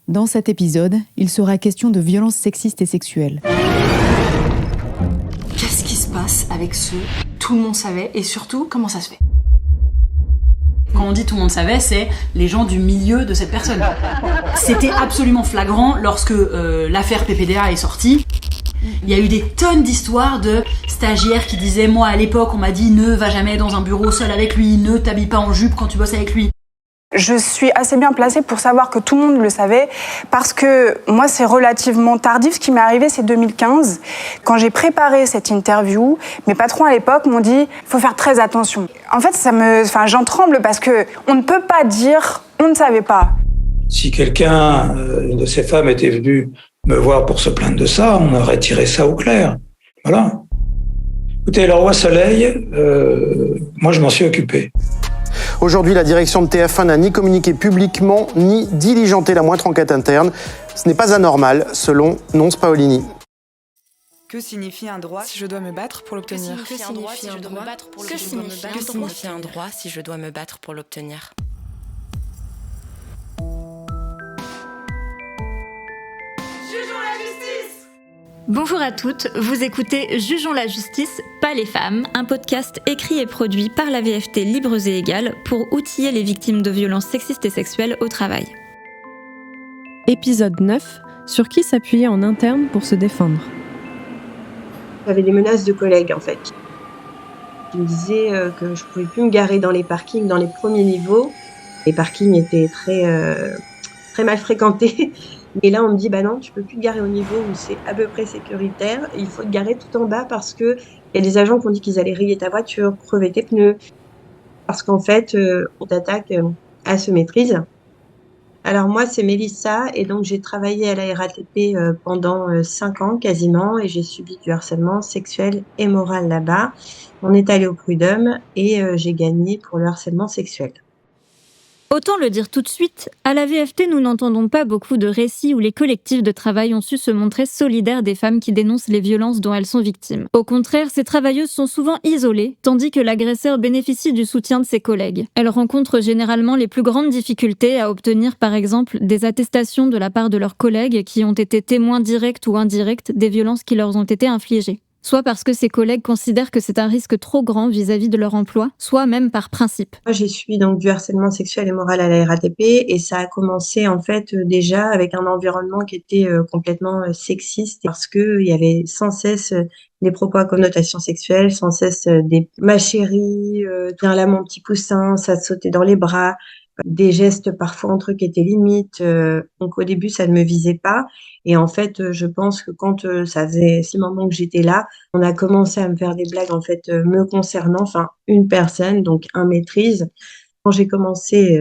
Dans cet épisode, il sera question de violences sexistes et sexuelles. Qu'est-ce qui se passe avec ce « tout le monde savait » et surtout, comment ça se fait ? Quand on dit tout le monde savait, c'est les gens du milieu de cette personne. C'était absolument flagrant lorsque l'affaire PPDA est sortie. Il y a eu des tonnes d'histoires de stagiaires qui disaient « Moi, à l'époque, on m'a dit ne va jamais dans un bureau seul avec lui, ne t'habille pas en jupe quand tu bosses avec lui. » Je suis assez bien placée pour savoir que tout le monde le savait parce que moi, c'est relativement tardif. Ce qui m'est arrivé, c'est 2015. Quand j'ai préparé cette interview, mes patrons à l'époque m'ont dit « il faut faire très attention ». En fait, j'en tremble parce qu'on ne peut pas dire « on ne savait pas ». Si quelqu'un, une de ces femmes était venue me voir pour se plaindre de ça, on aurait tiré ça au clair. Voilà. Écoutez, le roi Soleil, moi je m'en suis occupé. Aujourd'hui, la direction de TF1 n'a ni communiqué publiquement, ni diligenté la moindre enquête interne. Ce n'est pas anormal, selon Nonce Paolini. Que signifie un droit si je dois me battre pour l'obtenir ? Que signifie un droit si je dois me battre pour l'obtenir ? Bonjour à toutes, vous écoutez Jugeons la justice, pas les femmes, un podcast écrit et produit par la VFT Libres et Égales pour outiller les victimes de violences sexistes et sexuelles au travail. Épisode 9, sur qui s'appuyer en interne pour se défendre. J'avais des menaces de collègues en fait, qui me disaient que je pouvais plus me garer dans les parkings dans les premiers niveaux. Les parkings étaient très mal fréquentés. Et là, on me dit, bah non, tu peux plus te garer au niveau où c'est à peu près sécuritaire. Il faut te garer tout en bas parce que il y a des agents qui ont dit qu'ils allaient rayer ta voiture, crever tes pneus. Parce qu'en fait, on t'attaque à se maîtrise. Alors moi, c'est Mélissa et donc j'ai travaillé à la RATP pendant 5 ans quasiment et j'ai subi du harcèlement sexuel et moral là-bas. On est allé au prud'homme et j'ai gagné pour le harcèlement sexuel. Autant le dire tout de suite, à la VFT, nous n'entendons pas beaucoup de récits où les collectifs de travail ont su se montrer solidaires des femmes qui dénoncent les violences dont elles sont victimes. Au contraire, ces travailleuses sont souvent isolées, tandis que l'agresseur bénéficie du soutien de ses collègues. Elles rencontrent généralement les plus grandes difficultés à obtenir, par exemple, des attestations de la part de leurs collègues qui ont été témoins directs ou indirects des violences qui leur ont été infligées. Soit parce que ces collègues considèrent que c'est un risque trop grand vis-à-vis de leur emploi, soit même par principe. Moi, j'ai subi donc du harcèlement sexuel et moral à la RATP et ça a commencé en fait déjà avec un environnement qui était complètement sexiste parce que il y avait sans cesse des propos à connotation sexuelle, sans cesse des « ma chérie »,« viens là mon petit poussin », ça te sautait dans les bras, des gestes parfois entre eux qui étaient limites. Donc au début, ça ne me visait pas. Et en fait, je pense que quand ça faisait 6 moments que j'étais là, on a commencé à me faire des blagues en fait me concernant, enfin une personne, donc un maîtrise. Quand j'ai commencé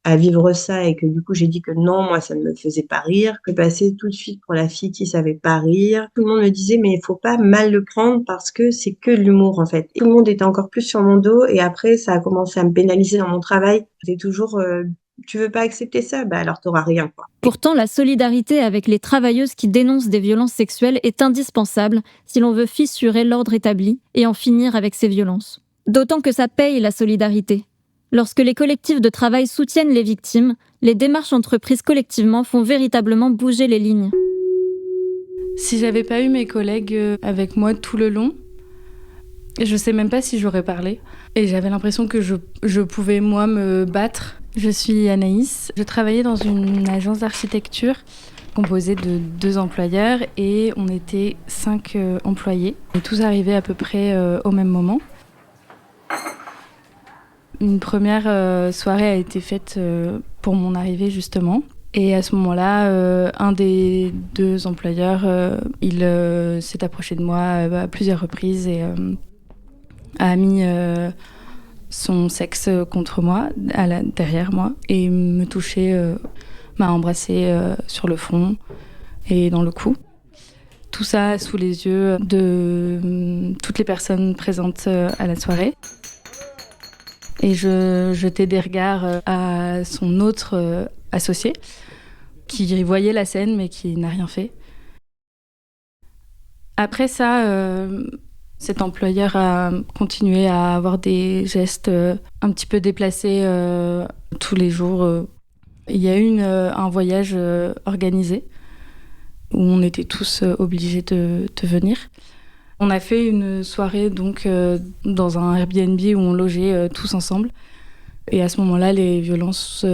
à vivre ça et que du coup j'ai dit que non, moi ça ne me faisait pas rire, que passer tout de suite pour la fille qui savait pas rire. Tout le monde me disait mais il faut pas mal le prendre parce que c'est que de l'humour en fait. Tout le monde était encore plus sur mon dos et après ça a commencé à me pénaliser dans mon travail. J'étais toujours tu veux pas accepter ça, bah alors t'auras rien quoi. Pourtant, la solidarité avec les travailleuses qui dénoncent des violences sexuelles est indispensable si l'on veut fissurer l'ordre établi et en finir avec ces violences. D'autant que ça paye la solidarité. Lorsque les collectifs de travail soutiennent les victimes, les démarches entreprises collectivement font véritablement bouger les lignes. Si j'avais pas eu mes collègues avec moi tout le long, je sais même pas si j'aurais parlé. Et j'avais l'impression que je pouvais moi me battre. Je suis Anaïs, je travaillais dans une agence d'architecture composée de 2 employeurs et on était 5 employés. Et tous arrivaient à peu près au même moment. Une première soirée a été faite pour mon arrivée justement. Et à ce moment-là, un des 2 employeurs, il s'est approché de moi à plusieurs reprises et a mis son sexe contre moi, derrière moi, et me touchait, m'a embrassé sur le front et dans le cou. Tout ça sous les yeux de toutes les personnes présentes à la soirée. Et je jetais des regards à son autre associé, qui voyait la scène mais qui n'a rien fait. Après ça, cet employeur a continué à avoir des gestes un petit peu déplacés tous les jours. Il y a eu un voyage organisé où on était tous obligés de venir. On a fait une soirée donc dans un Airbnb où on logeait tous ensemble. Et à ce moment-là, les violences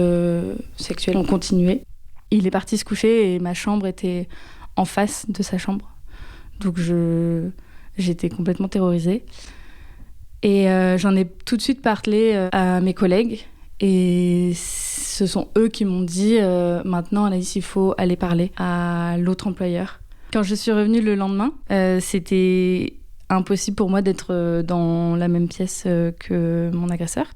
sexuelles ont continué. Il est parti se coucher et ma chambre était en face de sa chambre. Donc j'étais complètement terrorisée. Et j'en ai tout de suite parlé à mes collègues. Et ce sont eux qui m'ont dit maintenant, Anaïs, il faut aller parler à l'autre employeur. Quand je suis revenue le lendemain, c'était impossible pour moi d'être dans la même pièce que mon agresseur,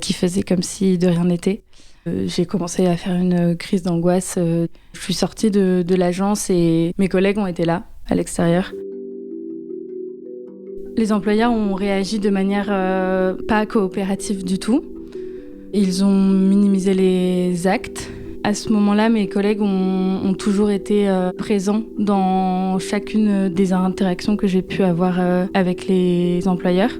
qui faisait comme si de rien n'était. J'ai commencé à faire une crise d'angoisse. Je suis sortie de l'agence et mes collègues ont été là, à l'extérieur. Les employeurs ont réagi de manière pas coopérative du tout. Ils ont minimisé les actes. À ce moment-là, mes collègues ont toujours été présents dans chacune des interactions que j'ai pu avoir avec les employeurs.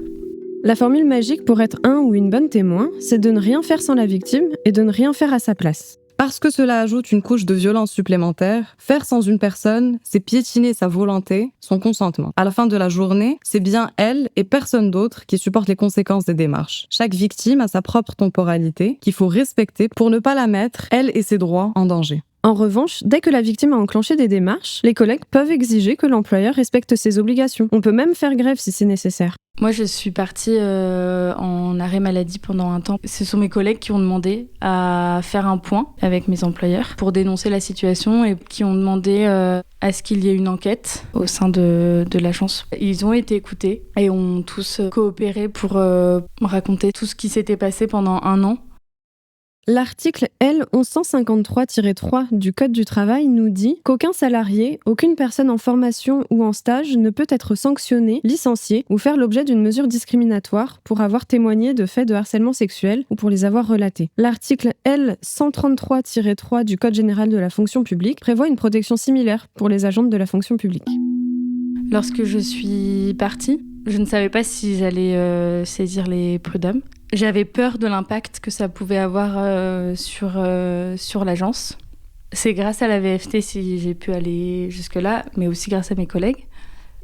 La formule magique pour être un ou une bonne témoin, c'est de ne rien faire sans la victime et de ne rien faire à sa place. Parce que cela ajoute une couche de violence supplémentaire, faire sans une personne, c'est piétiner sa volonté, son consentement. À la fin de la journée, c'est bien elle et personne d'autre qui supporte les conséquences des démarches. Chaque victime a sa propre temporalité qu'il faut respecter pour ne pas la mettre, elle et ses droits, en danger. En revanche, dès que la victime a enclenché des démarches, les collègues peuvent exiger que l'employeur respecte ses obligations. On peut même faire grève si c'est nécessaire. Moi, je suis partie en arrêt maladie pendant un temps. Ce sont mes collègues qui ont demandé à faire un point avec mes employeurs pour dénoncer la situation et qui ont demandé à ce qu'il y ait une enquête au sein de l'agence. Ils ont été écoutés et ont tous coopéré pour raconter tout ce qui s'était passé pendant un an. L'article L 1153-3 du Code du travail nous dit qu'aucun salarié, aucune personne en formation ou en stage ne peut être sanctionné, licencié ou faire l'objet d'une mesure discriminatoire pour avoir témoigné de faits de harcèlement sexuel ou pour les avoir relatés. L'article L 133-3 du Code général de la fonction publique prévoit une protection similaire pour les agents de la fonction publique. Lorsque je suis partie, je ne savais pas si j'allais saisir les prud'hommes. J'avais peur de l'impact que ça pouvait avoir sur l'agence. C'est grâce à la VFT si j'ai pu aller jusque-là, mais aussi grâce à mes collègues.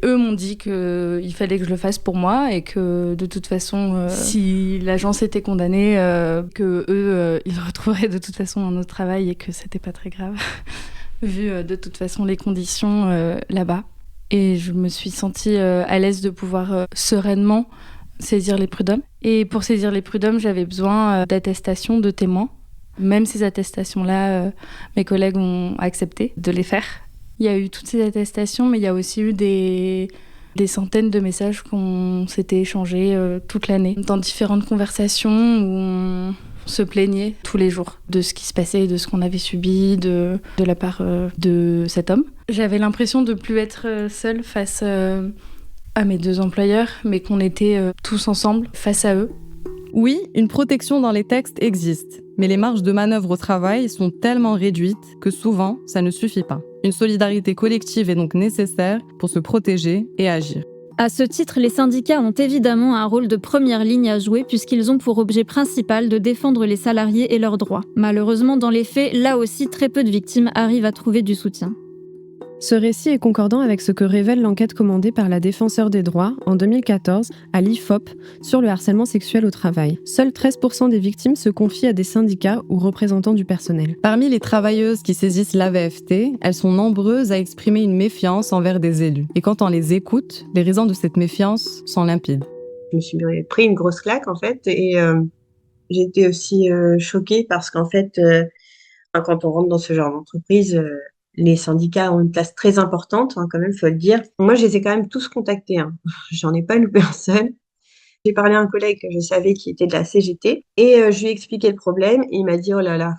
Eux m'ont dit qu'il fallait que je le fasse pour moi et que de toute façon, si l'agence était condamnée, ils retrouveraient de toute façon un autre travail et que c'était pas très grave, vu de toute façon les conditions là-bas. Et je me suis sentie à l'aise de pouvoir sereinement saisir les prud'hommes. Et pour saisir les prud'hommes, j'avais besoin d'attestations de témoins. Même ces attestations-là, mes collègues ont accepté de les faire. Il y a eu toutes ces attestations, mais il y a aussi eu des centaines de messages qu'on s'était échangés toute l'année, dans différentes conversations où on se plaignait tous les jours de ce qui se passait, de ce qu'on avait subi de la part de cet homme. J'avais l'impression de ne plus être seule face à mes deux employeurs, mais qu'on était tous ensemble face à eux. Oui, une protection dans les textes existe, mais les marges de manœuvre au travail sont tellement réduites que souvent, ça ne suffit pas. Une solidarité collective est donc nécessaire pour se protéger et agir. À ce titre, les syndicats ont évidemment un rôle de première ligne à jouer puisqu'ils ont pour objet principal de défendre les salariés et leurs droits. Malheureusement, dans les faits, là aussi, très peu de victimes arrivent à trouver du soutien. Ce récit est concordant avec ce que révèle l'enquête commandée par la Défenseure des droits en 2014 à l'IFOP sur le harcèlement sexuel au travail. Seuls 13% des victimes se confient à des syndicats ou représentants du personnel. Parmi les travailleuses qui saisissent l'AVFT, elles sont nombreuses à exprimer une méfiance envers des élus. Et quand on les écoute, les raisons de cette méfiance sont limpides. Je me suis pris une grosse claque en fait et j'ai été aussi choquée parce qu'en fait, quand on rentre dans ce genre d'entreprise, les syndicats ont une place très importante, quand même, il faut le dire. Moi, je les ai quand même tous contactés. J'en ai pas loupé un seul. J'ai parlé à un collègue que je savais qui était de la CGT et je lui ai expliqué le problème. Et il m'a dit, oh là là.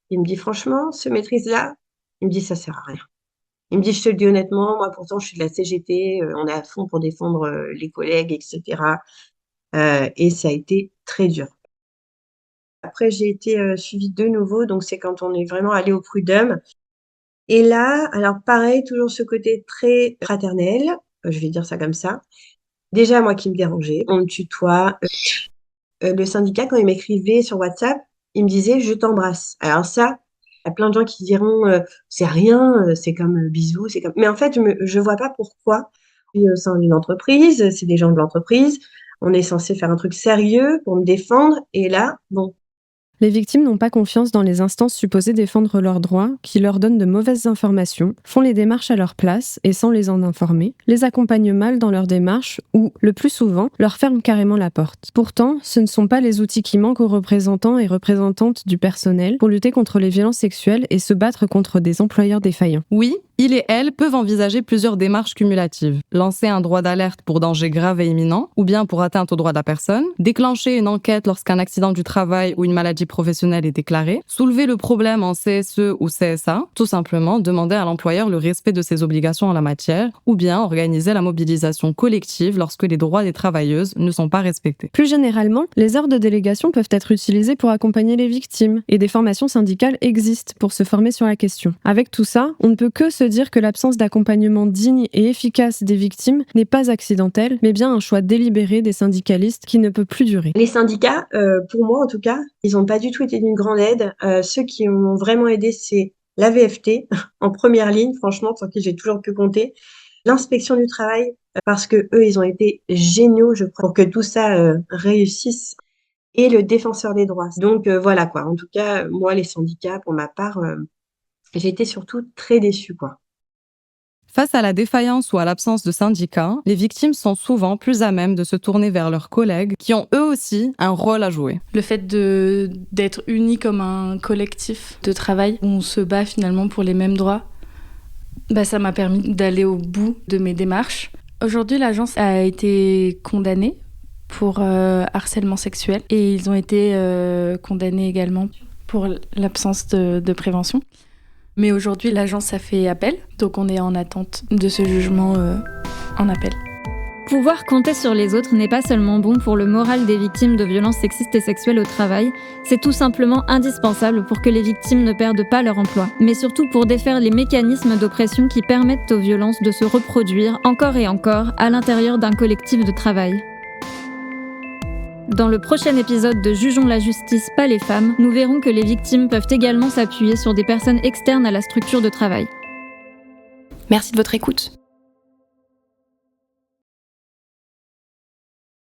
Il me dit, franchement, ce maîtrise-là, il me dit, ça sert à rien. Il me dit, je te le dis honnêtement, moi, pourtant, je suis de la CGT. On est à fond pour défendre les collègues, etc. Et ça a été très dur. Après, j'ai été suivie de nouveau. Donc, c'est quand on est vraiment allé au prud'homme. Et là, alors pareil, toujours ce côté très fraternel, je vais dire ça comme ça. Déjà, moi qui me dérangeais, on me tutoie. Le syndicat, quand il m'écrivait sur WhatsApp, il me disait « je t'embrasse ». Alors ça, il y a plein de gens qui diront c'est rien, c'est comme bisous, c'est comme. Mais en fait, je vois pas pourquoi. Puis, au sein d'une entreprise, c'est des gens de l'entreprise, on est censé faire un truc sérieux pour me défendre, et là, bon. Les victimes n'ont pas confiance dans les instances supposées défendre leurs droits, qui leur donnent de mauvaises informations, font les démarches à leur place et sans les en informer, les accompagnent mal dans leurs démarches ou, le plus souvent, leur ferment carrément la porte. Pourtant, ce ne sont pas les outils qui manquent aux représentants et représentantes du personnel pour lutter contre les violences sexuelles et se battre contre des employeurs défaillants. Oui, ils et elles peuvent envisager plusieurs démarches cumulatives. Lancer un droit d'alerte pour danger grave et imminent, ou bien pour atteinte aux droits de la personne, déclencher une enquête lorsqu'un accident du travail ou une maladie professionnelle est déclarée, soulever le problème en CSE ou CSA, tout simplement demander à l'employeur le respect de ses obligations en la matière, ou bien organiser la mobilisation collective lorsque les droits des travailleuses ne sont pas respectés. Plus généralement, les heures de délégation peuvent être utilisées pour accompagner les victimes, et des formations syndicales existent pour se former sur la question. Avec tout ça, on ne peut que se dire que l'absence d'accompagnement digne et efficace des victimes n'est pas accidentelle, mais bien un choix délibéré des syndicalistes qui ne peut plus durer. Les syndicats, pour moi en tout cas, ils n'ont pas du tout été d'une grande aide. Ceux qui m'ont vraiment aidé, c'est la VFT, en première ligne, franchement, sur qui j'ai toujours pu compter. L'inspection du travail, parce que eux, ils ont été géniaux, je crois, pour que tout ça réussisse. Et le défenseur des droits. Donc voilà quoi. En tout cas, moi, les syndicats, pour ma part, j'ai été surtout très déçue, quoi. Face à la défaillance ou à l'absence de syndicats, les victimes sont souvent plus à même de se tourner vers leurs collègues qui ont eux aussi un rôle à jouer. Le fait d'être unis comme un collectif de travail où on se bat finalement pour les mêmes droits, ça m'a permis d'aller au bout de mes démarches. Aujourd'hui, l'agence a été condamnée pour harcèlement sexuel et ils ont été condamnés également pour l'absence de prévention. Mais aujourd'hui, l'agence a fait appel, donc on est en attente de ce jugement en appel. Pouvoir compter sur les autres n'est pas seulement bon pour le moral des victimes de violences sexistes et sexuelles au travail, c'est tout simplement indispensable pour que les victimes ne perdent pas leur emploi, mais surtout pour défaire les mécanismes d'oppression qui permettent aux violences de se reproduire encore et encore à l'intérieur d'un collectif de travail. Dans le prochain épisode de Jugeons la justice, pas les femmes, nous verrons que les victimes peuvent également s'appuyer sur des personnes externes à la structure de travail. Merci de votre écoute.